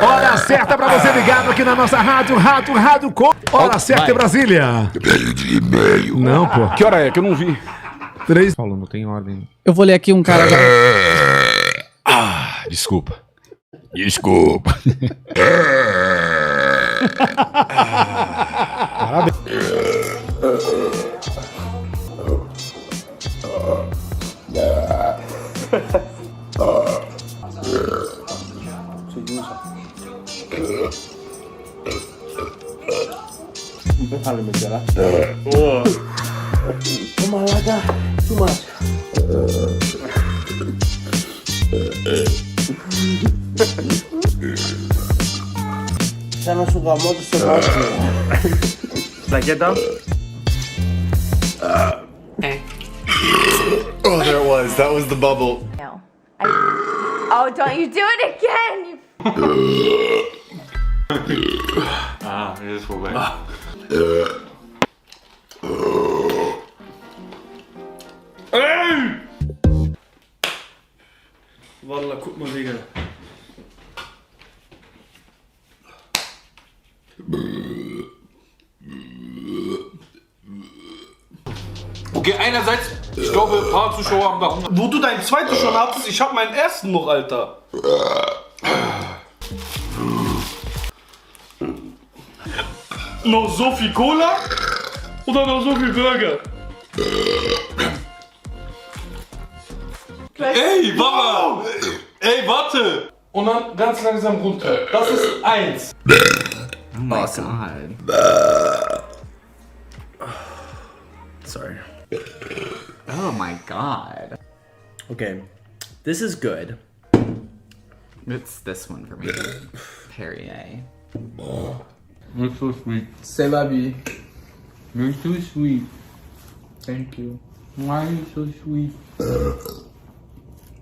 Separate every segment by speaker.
Speaker 1: Hora certa pra você ligado aqui na nossa rádio com... Hora certa em Brasília.
Speaker 2: Meio de e-mail.
Speaker 1: Não, pô.
Speaker 3: Que hora é? Que eu não vi.
Speaker 1: 3.
Speaker 4: Paulo, não tem ordem.
Speaker 5: Eu vou ler aqui um cara...
Speaker 3: Desculpa. Desculpa.
Speaker 2: Oh, there it was. That was the bubble.
Speaker 6: No. Oh, don't you do it again!
Speaker 7: Wallah, guck mal, Digga.
Speaker 3: Okay, einerseits, ich glaube, ein paar Zuschauer haben da 100.
Speaker 7: Wo du deinen zweiten schon hattest, ich hab meinen ersten noch, Alter. Noch so viel Cola? Oder noch so viel Burger?
Speaker 3: Ey, Mama! Ey, warte! Und dann ganz langsam runter. Das ist 1.
Speaker 5: Oh my god.
Speaker 8: Sorry.
Speaker 5: Oh my god.
Speaker 8: Okay, this is good.
Speaker 5: It's this one for me. Perrier.
Speaker 4: You're so sweet.
Speaker 8: C'est la vie.
Speaker 4: You're too sweet. Thank you. Why are you so sweet?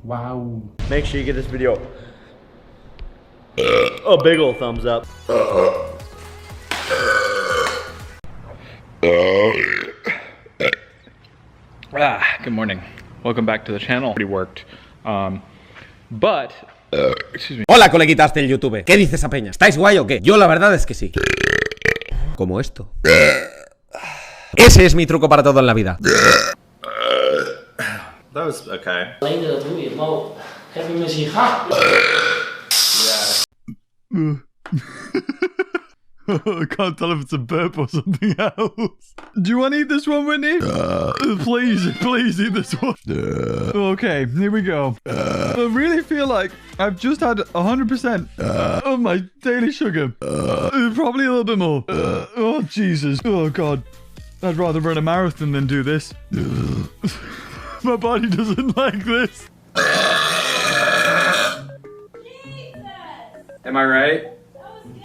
Speaker 4: Wow.
Speaker 8: Make sure you give this video a big ol' thumbs up.
Speaker 9: Good morning. Welcome back to the channel. Already worked. Excuse me.
Speaker 1: Hola, coleguitas del YouTube. ¿Qué dice esa peña? ¿Estáis guay o qué? Yo la verdad es que sí. Como esto. Ese es mi truco para todo en la vida.
Speaker 8: That was okay.
Speaker 7: I can't tell if it's a burp or something else. Do you want to eat this one, Whitney? Please eat this one. Okay, here we go. I really feel like I've just had 100% of my daily sugar. Probably a little bit more. Oh, Jesus. Oh, God. I'd rather run a marathon than do this. My body doesn't like this.
Speaker 9: Am I right?